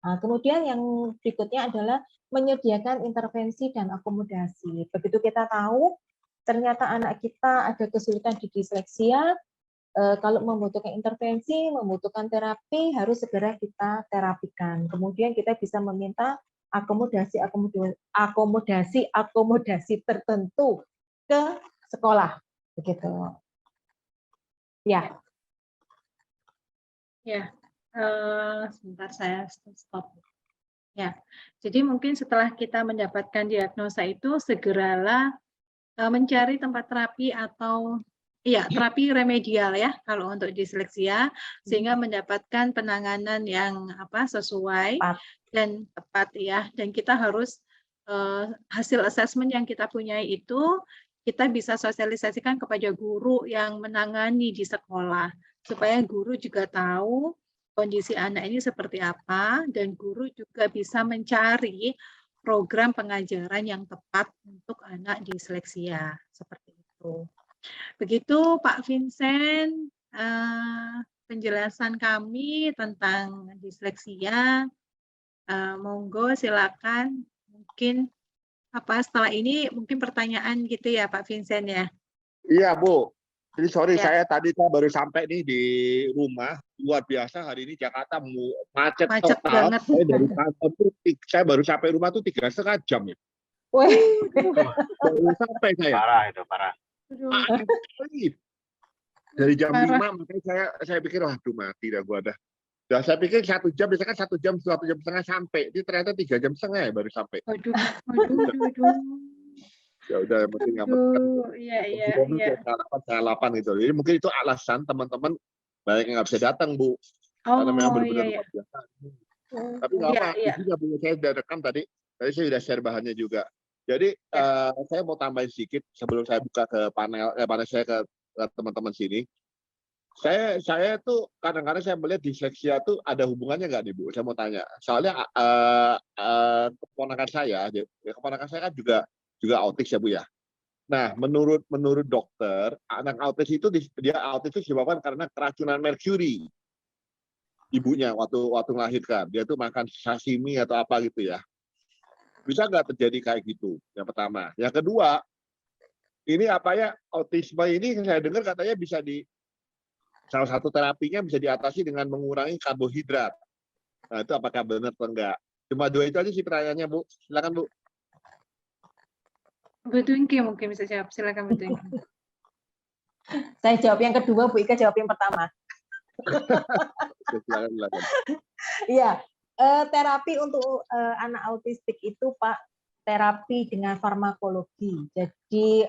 Nah, kemudian yang berikutnya adalah menyediakan intervensi dan akomodasi. Begitu kita tahu ternyata anak kita ada kesulitan di disleksia, kalau membutuhkan intervensi, membutuhkan terapi, harus segera kita terapikan. Kemudian kita bisa meminta akomodasi tertentu ke sekolah, begitu. Ya.
Ya, sebentar saya stop. Ya, jadi mungkin setelah kita mendapatkan diagnosa itu segeralah mencari tempat terapi atau terapi remedial ya kalau untuk disleksia, sehingga mendapatkan penanganan yang sesuai dan tepat ya. Dan kita harus hasil assessment yang kita punya itu kita bisa sosialisasikan kepada guru yang menangani di sekolah supaya guru juga tahu kondisi anak ini seperti apa dan guru juga bisa mencari program pengajaran yang tepat untuk anak disleksia seperti itu. Begitu Pak Vincent, penjelasan kami tentang disleksia. Monggo silakan, mungkin setelah ini mungkin pertanyaan gitu ya Pak Vincent ya.
Iya Bu, jadi sorry saya baru sampai nih di rumah, luar biasa hari ini Jakarta macet total.
Banget.
Saya dari kantor tuh, saya baru sampai rumah tuh 3,5 jam ya. Baru sampai saya.
Parah itu, parah.
Dari jam 5 makanya saya pikir waduh mati dah gua dah. Nah, saya pikir 1 jam, biasanya kan 1 jam, 1 jam setengah sampai. Ini ternyata 3 jam setengah ya baru sampai.
Waduh.
Ya udah, yang penting
Iya.
Harapan gitu. Jadi mungkin itu alasan teman-teman banyak yang nggak bisa datang Bu. Karena memang benar-benar luar biasa. Tapi nggak apa, isinya Bu, saya sudah rekam tadi saya sudah share bahannya juga. Jadi saya mau tambahin sedikit sebelum saya buka ke panel saya ke teman-teman sini. Saya tuh kadang-kadang saya melihat disleksia tuh ada hubungannya nggak nih Bu? Saya mau tanya. Soalnya keponakan saya kan juga autis ya Bu ya. Nah, menurut dokter, anak autis itu dia autis itu disebabkan karena keracunan merkuri. Ibunya waktu melahirkan, dia tuh makan sashimi atau apa gitu ya. Bisa nggak terjadi kayak gitu? Yang pertama. Yang kedua, ini apa ya, autisme ini saya dengar katanya bisa salah satu terapinya bisa diatasi dengan mengurangi karbohidrat. Nah, itu apakah benar atau enggak? Cuma 2 itu aja sih pertanyaannya, Bu. Silakan, Bu.
Bu Twinkie mungkin bisa jawab. Silakan Bu Twinkie.
Saya jawab yang kedua, Bu Ika jawab yang pertama.
Silakan.
Iya, terapi untuk anak autistik itu Pak, terapi dengan farmakologi. Jadi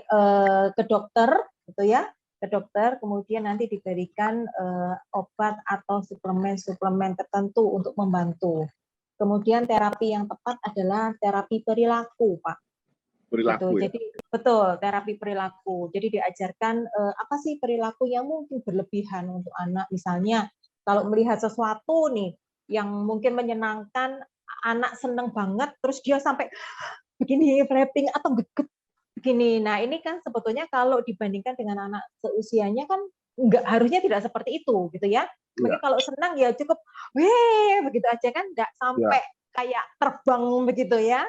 ke dokter, gitu ya, ke dokter, kemudian nanti diberikan obat atau suplemen-suplemen tertentu untuk membantu. Kemudian terapi yang tepat adalah terapi perilaku, Pak.
Perilaku,
gitu.
ya?
Jadi betul, terapi perilaku. Jadi diajarkan apa sih perilaku yang mungkin berlebihan untuk anak. Misalnya kalau melihat sesuatu nih yang mungkin menyenangkan, anak seneng banget, terus dia sampai begini flapping atau geget begini. Nah ini kan sebetulnya kalau dibandingkan dengan anak seusianya kan harusnya tidak seperti itu gitu ya. Mungkin kalau senang ya cukup weh begitu aja kan, enggak sampai kayak terbang begitu ya,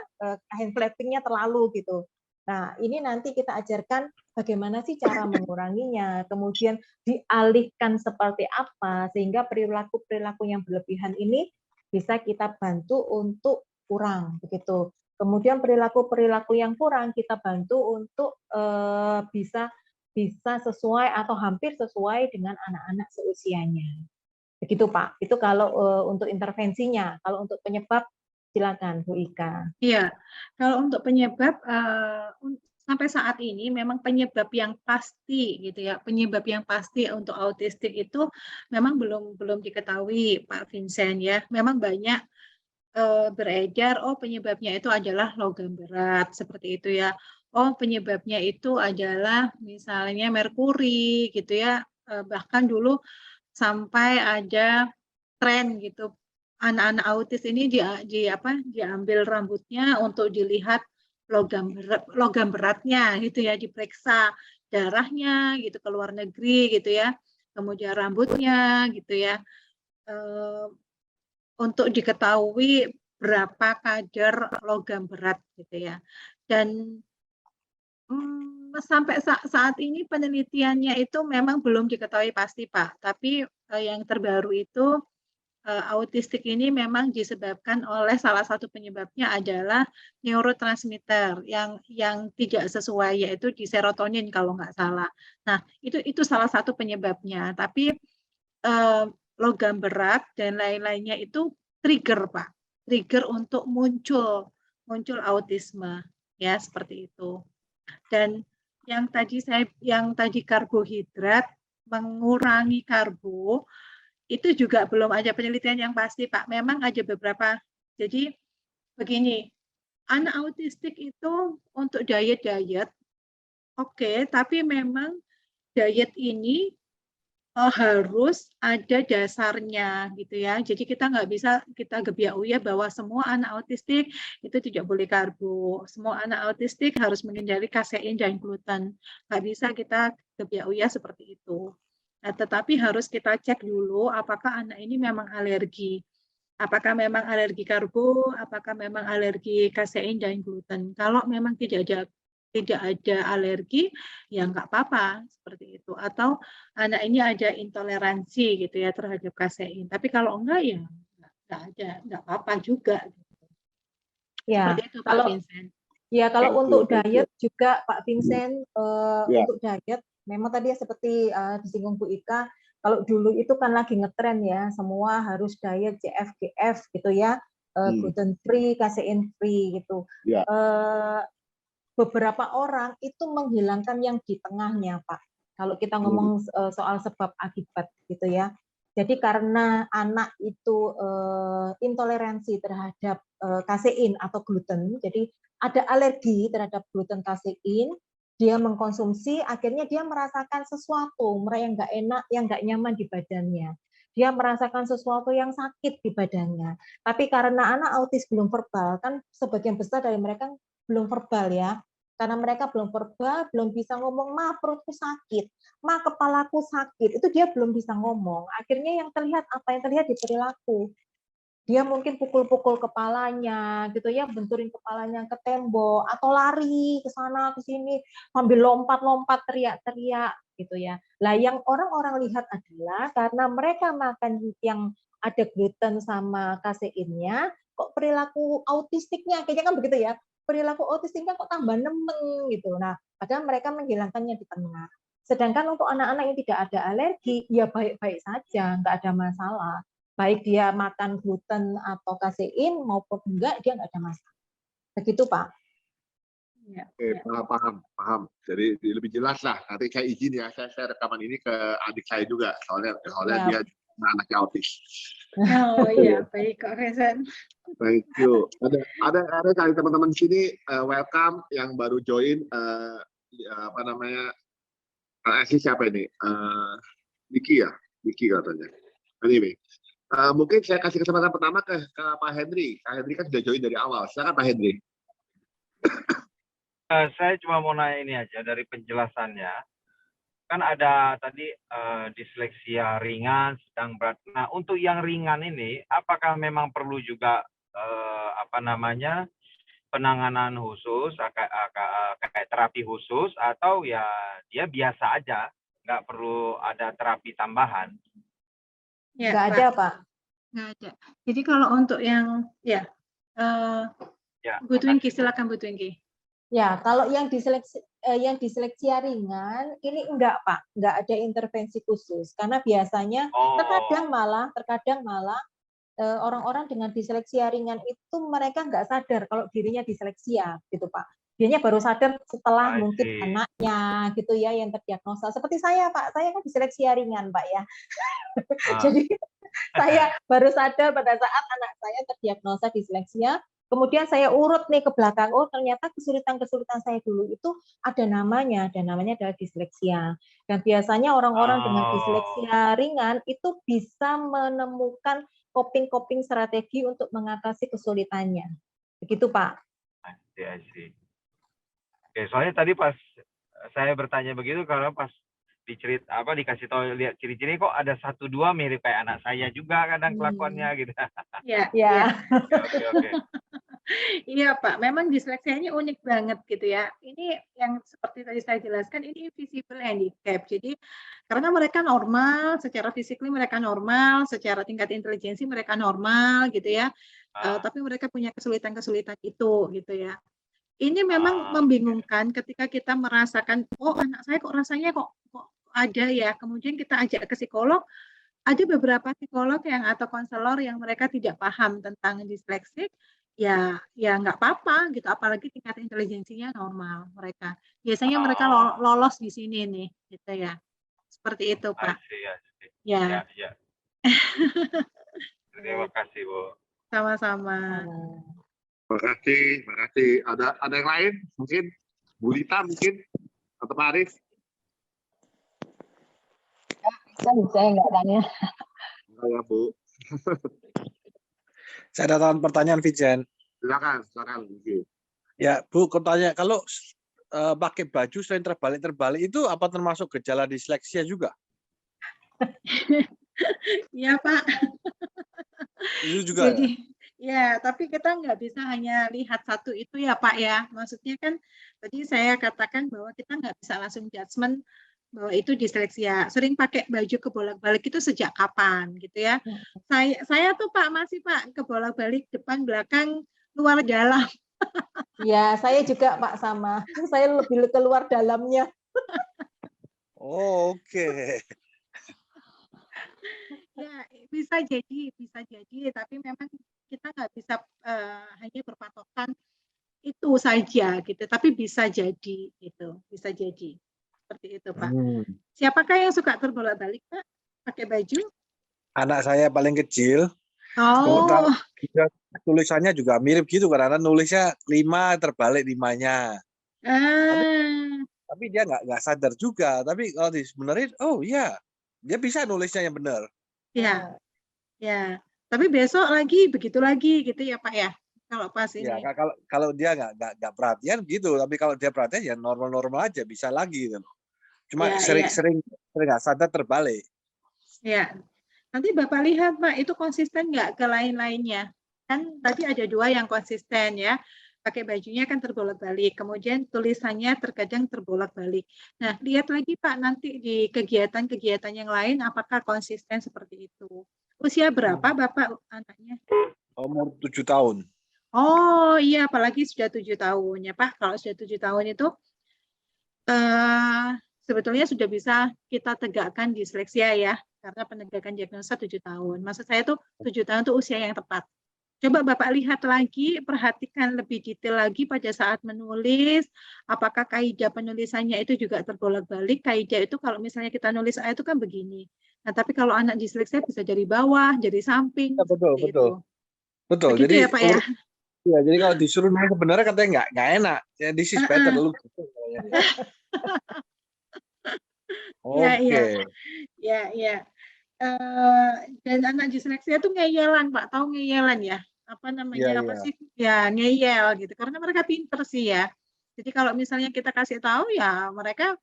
hand flapping-nya terlalu gitu. Nah ini nanti kita ajarkan bagaimana sih cara menguranginya, kemudian dialihkan seperti apa sehingga perilaku-perilaku yang berlebihan ini bisa kita bantu untuk kurang begitu. Kemudian perilaku-perilaku yang kurang kita bantu untuk bisa sesuai atau hampir sesuai dengan anak-anak seusianya. Begitu Pak. Itu kalau untuk intervensinya. Kalau untuk penyebab silakan Bu Ika.
Iya, kalau untuk penyebab sampai saat ini memang penyebab yang pasti gitu ya, penyebab yang pasti untuk autistik itu memang belum diketahui Pak Vincent ya. Memang banyak beredar, oh penyebabnya itu adalah logam berat, seperti itu ya. Oh penyebabnya itu adalah misalnya merkuri gitu ya. Bahkan dulu sampai ada tren gitu, anak-anak autis ini diambil rambutnya untuk dilihat logam beratnya gitu ya, diperiksa darahnya gitu ke luar negeri gitu ya, kemudian rambutnya gitu ya. Untuk diketahui berapa kadar logam berat gitu ya. Dan sampai saat ini penelitiannya itu memang belum diketahui pasti Pak, tapi yang terbaru itu autistik ini memang disebabkan oleh salah satu penyebabnya adalah neurotransmitter yang tidak sesuai, yaitu di serotonin kalau nggak salah. Nah itu salah satu penyebabnya, tapi logam berat dan lain-lainnya itu trigger Pak, trigger untuk muncul autisme ya, seperti itu. Dan yang tadi karbohidrat, mengurangi karbo itu juga belum ada penelitian yang pasti Pak. Memang ada beberapa. Jadi begini, anak autistik itu untuk diet oke, tapi memang diet ini harus ada dasarnya gitu ya. Jadi kita nggak bisa kita gebiak-uyah bahwa semua anak autistik itu tidak boleh karbo. Semua anak autistik harus menghindari kasein dan gluten. Nggak bisa kita gebiak-uyah seperti itu. Nah, tetapi harus kita cek dulu apakah anak ini memang alergi. Apakah memang alergi karbo, apakah memang alergi kasein dan gluten. Kalau memang tidak ada alergi, ya nggak apa-apa seperti itu. Atau anak ini ada intoleransi gitu ya terhadap kasein. Tapi kalau enggak ya nggak apa-apa juga.
Ya,
seperti itu Pak Vincent.
Ya kalau untuk diet juga Pak Vincent, untuk diet memang tadi seperti disinggung Bu Ika, kalau dulu itu kan lagi ngetren ya, semua harus diet JFGF gitu ya, gluten free, kasein free gitu. Beberapa orang itu menghilangkan yang di tengahnya, Pak. Kalau kita ngomong soal sebab akibat gitu ya. Jadi karena anak itu intoleransi terhadap kasein atau gluten, jadi ada alergi terhadap gluten kasein, dia mengkonsumsi, akhirnya dia merasakan sesuatu yang nggak enak, yang nggak nyaman di badannya. Dia merasakan sesuatu yang sakit di badannya. Tapi karena anak autis belum verbal, kan sebagian besar dari mereka belum verbal ya. Karena mereka belum verbal, belum bisa ngomong, ma perutku sakit, ma kepalaku sakit, itu dia belum bisa ngomong. Akhirnya yang terlihat apa yang terlihat di perilaku. dia mungkin pukul-pukul kepalanya gitu ya, benturin kepalanya ke tembok atau lari ke sana ke sini sambil lompat-lompat teriak-teriak gitu ya. Lah yang orang-orang lihat adalah karena mereka makan yang ada gluten sama kaseinnya, kok perilaku autistiknya kayaknya kan begitu ya. Perilaku autistiknya kok tambah nemen gitu. Nah, padahal mereka menghilangkannya di tengah. Sedangkan untuk anak-anak yang tidak ada alergi, ya baik-baik saja, nggak ada masalah. Baik dia makan gluten atau kasein maupun enggak, dia nggak ada masalah. Begitu, Pak.
Ya,
Oke, paham. Jadi lebih jelas lah. Nanti saya izin ya, saya rekaman ini ke adik saya juga, soalnya dia anaknya autis.
Oh iya, baik Kak Rezan.
Thank you. Ada kali teman-teman sini welcome yang baru join apa namanya? Siapa ini? Niki ya, Niki katanya. Anyway, mungkin saya kasih kesempatan pertama ke Pak Henry. Pak Henry kan sudah join dari awal. Silakan Pak Henry.
Saya cuma mau nanya ini aja dari penjelasannya. Kan ada tadi disleksia ringan, sedang berat. Nah, untuk yang ringan ini, apakah memang perlu juga penanganan khusus, kayak terapi khusus, atau ya dia biasa aja, nggak perlu ada terapi tambahan?
Ya,
nggak ada, Pak.
Nggak ada. Jadi kalau untuk yang Bu Twinkie, silakan Bu Twinkie.
Ya, kalau yang disleksia ringan ini enggak, Pak, enggak ada intervensi khusus karena biasanya terkadang malah orang-orang dengan disleksia ringan itu mereka enggak sadar kalau dirinya disleksia gitu, Pak. Dianya baru sadar setelah mungkin anaknya gitu ya yang terdiagnosa. Seperti saya, Pak, saya kan disleksia ringan, Pak ya. Jadi saya baru sadar pada saat anak saya terdiagnosa disleksia. Kemudian saya urut nih ke belakang, oh ternyata kesulitan-kesulitan saya dulu itu ada namanya adalah disleksia. Dan biasanya orang-orang dengan disleksia ringan itu bisa menemukan coping strategi untuk mengatasi kesulitannya. Begitu, Pak.
I see. Oke, soalnya tadi pas saya bertanya begitu karena pas dikasih tahu lihat ciri-ciri kok ada 1-2 mirip kayak anak saya juga kadang kelakuannya gitu.
Iya.
Oke.
Iya Pak, memang disleksianya unik banget gitu ya. Ini yang seperti tadi saya jelaskan, ini invisible handicap. Jadi karena mereka normal, secara fisik mereka normal, secara tingkat intelijensi mereka normal gitu ya. Tapi mereka punya kesulitan-kesulitan itu gitu ya. Ini memang membingungkan ketika kita merasakan, oh anak saya kok rasanya kok ada ya. Kemudian kita ajak ke psikolog. Ada beberapa psikolog atau konselor yang mereka tidak paham tentang disleksik. Ya nggak apa-apa gitu, apalagi tingkat intelijensinya normal mereka. Biasanya mereka lolos di sini nih, gitu ya. Seperti itu, Pak.
Ya. Terima kasih, Bu.
Sama-sama.
Terima kasih. Ada yang lain? Mungkin Bu Lita mungkin atau Pak Arif?
Saya nggak tanya.
Ya, Bu.
Saya ada pertanyaan, Vijen.
Silakan.
Ya, Bu, tanya kalau pakai baju selain terbalik itu apa termasuk gejala disleksia juga?
Iya, Pak.
Itu juga.
Jadi, ya, tapi kita nggak bisa hanya lihat satu itu ya, Pak ya. Maksudnya kan tadi saya katakan bahwa kita nggak bisa langsung judgement bahwa itu disleksia. Sering pakai baju kebolak-balik itu sejak kapan gitu ya. Saya tuh Pak masih Pak kebolak-balik depan belakang luar dalam.
Ya, saya juga Pak sama. Saya lebih keluar dalamnya.
Oh, oke.
Ya, bisa jadi, tapi memang kita nggak bisa hanya berpatokan itu saja gitu, tapi bisa jadi gitu, bisa jadi. Seperti itu, Pak. Siapakah yang suka terbolak-balik, Pak? Pakai baju?
Anak saya paling kecil.
Oh.
Tulisannya juga mirip gitu karena nulisnya 5 terbalik 5-nya. Tapi dia nggak sadar juga. Tapi kalau sebenarnya, oh iya, dia bisa nulisnya yang benar.
Ya. Tapi besok lagi begitu lagi gitu ya, Pak ya. Kalau pas ini.
Ya, kalau dia nggak perhatian gitu. Tapi kalau dia perhatian ya normal-normal aja, bisa lagi gitu. Cuma sering nggak sadar terbalik.
Ya. Nanti Bapak lihat, Pak, itu konsisten nggak ke lain-lainnya. Kan tadi ada 2 yang konsisten ya. Pakai bajunya kan terbolak-balik, kemudian tulisannya terkadang terbolak-balik. Nah, lihat lagi Pak nanti di kegiatan-kegiatan yang lain apakah konsisten seperti itu. Usia berapa Bapak anaknya?
Umur 7 tahun.
Oh iya, apalagi sudah 7 tahun ya Pak. Kalau sudah 7 tahun itu sebetulnya sudah bisa kita tegakkan disleksia ya, karena penegakan diagnosa 7 tahun. Maksud saya tuh 7 tahun itu usia yang tepat. Coba Bapak lihat lagi, perhatikan lebih detail lagi pada saat menulis, apakah kaidah penulisannya itu juga terbolak-balik. Kaidah itu kalau misalnya kita nulis A itu kan begini. Nah, tapi kalau anak disleksia bisa dari bawah, dari samping,
Ya, betul,
seperti
betul.
itu.
Betul.
Begitu
Jadi
ya Pak ya?
ya, jadi kalau disuruh nulis sebenarnya katanya nggak enak. Ya, this is better lu gitu.
Iya, iya.
Oke.
Ya, ya. Dan anak disleksia itu ngeyelan, Pak. Tahu ngeyelan ya? Apa namanya?
Iya,
Apa
iya.
sih? Ya, ngeyel gitu. Karena mereka pinter sih ya. Jadi kalau misalnya kita kasih tahu ya mereka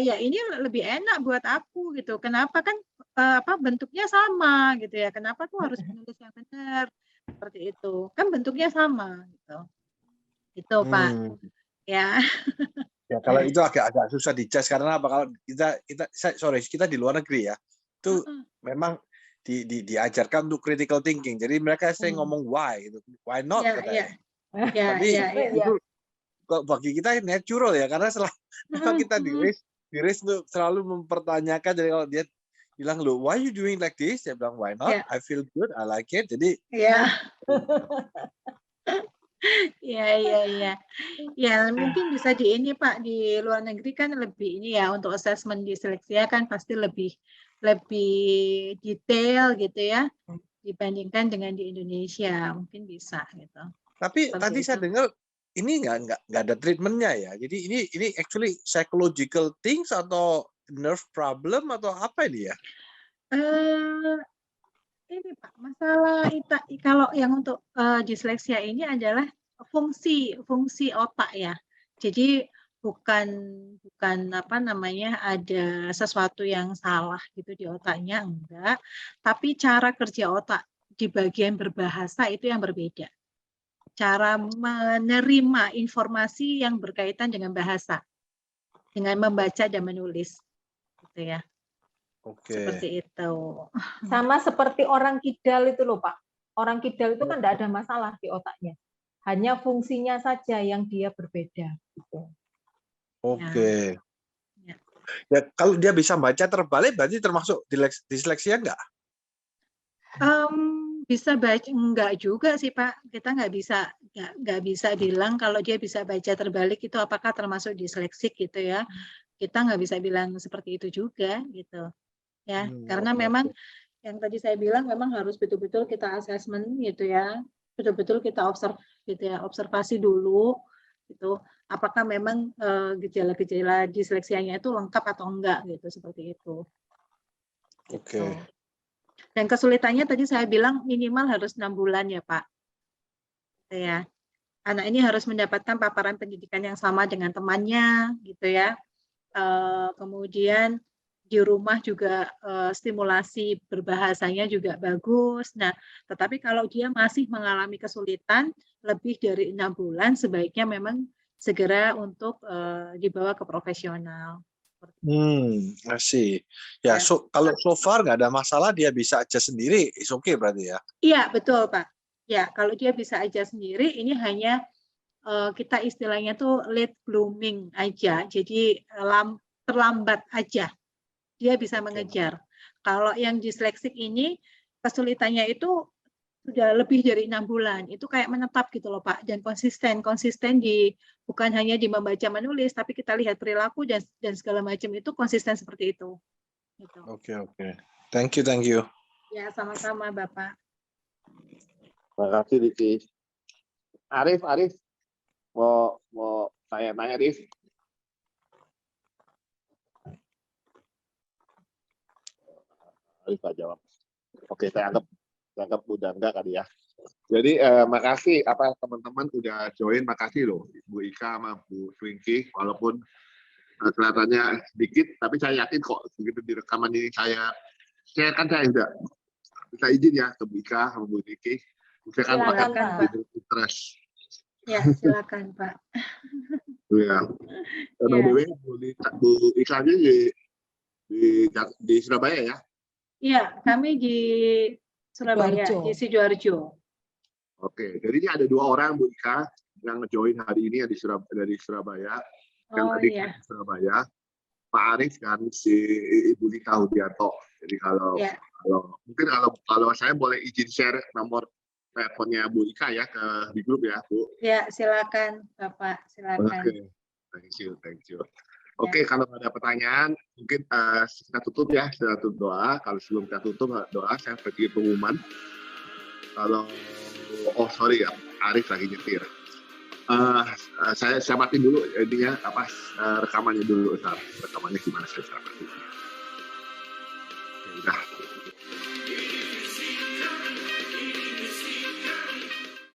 ya ini lebih enak buat aku gitu. Kenapa kan apa bentuknya sama gitu ya. Kenapa aku harus menulis yang benar? Seperti itu. Kan bentuknya sama gitu. Itu, Pak. Ya.
Ya, kalau itu agak susah dicas karena apa? Kalau kita di luar negeri ya, itu memang diajarkan untuk critical thinking. Jadi mereka sering ngomong why gitu, why not
Ya,
katanya.
ya.
Tapi itu kok bagi kita natural ya, karena memang kita di race tuh selalu mempertanyakan. Jadi kalau dia bilang lo, why you doing like this? Dia bilang why not? I feel good, I like it. Jadi
Iya. Ya, mungkin bisa di ini Pak, di luar negeri kan lebih ini ya, untuk asesmen disleksia kan pasti lebih detail gitu ya, dibandingkan dengan di Indonesia. Mungkin bisa gitu.
Tapi tadi saya dengar ini nggak ada treatmentnya ya. Jadi ini actually psychological things atau nerve problem atau apa ini ya?
Ini Pak, masalah kalau yang untuk disleksia ini adalah fungsi otak ya. Jadi bukan apa namanya ada sesuatu yang salah gitu di otaknya, enggak. Tapi cara kerja otak di bagian berbahasa itu yang berbeda. Cara menerima informasi yang berkaitan dengan bahasa, dengan membaca dan menulis, gitu ya.
Oke.
Seperti itu.
Sama seperti orang kidal itu loh Pak. Orang kidal itu kan tidak ada masalah di otaknya. Hanya fungsinya saja yang dia berbeda. Gitu.
Oke. Ya, kalau dia bisa baca terbalik berarti termasuk disleksia enggak?
Bisa baca enggak juga sih Pak. Kita nggak bisa bilang kalau dia bisa baca terbalik itu apakah termasuk disleksik gitu ya. Kita nggak bisa bilang seperti itu juga gitu. Ya, karena memang yang tadi saya bilang memang harus betul-betul kita asesmen gitu ya, betul-betul kita observasi dulu gitu, apakah memang gejala-gejala disleksianya itu lengkap atau enggak gitu, seperti itu.
Oke.
Dan kesulitannya tadi saya bilang minimal harus 6 bulan ya Pak. Ya, anak ini harus mendapatkan paparan pendidikan yang sama dengan temannya gitu ya. Kemudian di rumah juga stimulasi berbahasanya juga bagus. Nah, tetapi kalau dia masih mengalami kesulitan lebih dari 6 bulan, sebaiknya memang segera untuk dibawa ke profesional.
Masih. Ya, kalau so far nggak ada masalah, dia bisa aja sendiri, is okay berarti ya?
Iya, betul Pak. Ya, kalau dia bisa aja sendiri, ini hanya kita istilahnya tuh late blooming aja, jadi terlambat aja. Dia bisa mengejar. Kalau yang disleksik ini kesulitannya itu sudah lebih dari 6 bulan. Itu kayak menetap gitu loh Pak, dan konsisten bukan hanya di membaca menulis, tapi kita lihat perilaku dan segala macam itu konsisten seperti itu. Gitu.
Oke. Thank you.
Ya, sama-sama Bapak.
Terima kasih Diki. Arif, mau tanya Arif. Bisa jawab. Oke, saya anggap udah enggak kali ya. Jadi makasih teman-teman udah join, makasih loh Bu Ika sama Bu Swinky, walaupun kelihatannya sedikit, tapi saya yakin kok begitu di rekaman ini saya share kan saya udah Minta izin ya ke Bu Ika sama Bu Niki. Misalkan
Silakan, Pak.
interest.
Ya, silakan Pak.
Ya. By the way, Bu Ika ini di Surabaya ya?
Iya, kami di Surabaya, di Sidoarjo.
Oke, jadi ini ada 2 orang Bu Ika yang join hari ini dari Surabaya. Yang tadi di Surabaya, Pak Arif dan si Ibu Nika Hudianto. Jadi kalau mungkin kalau saya boleh izin share nomor teleponnya Bu Ika ya di grup ya, Bu.
Ya, silakan Bapak, silakan.
Oke, thank you. Oke, kalau ada pertanyaan, mungkin kita tutup ya, kita tutup doa. Kalau sebelum kita tutup doa, saya pergi pengumuman. Kalau, sorry ya, Arif lagi nyetir. Saya matiin dulu intinya rekamannya dulu, rekamannya gimana saya matiin. Oke, udah.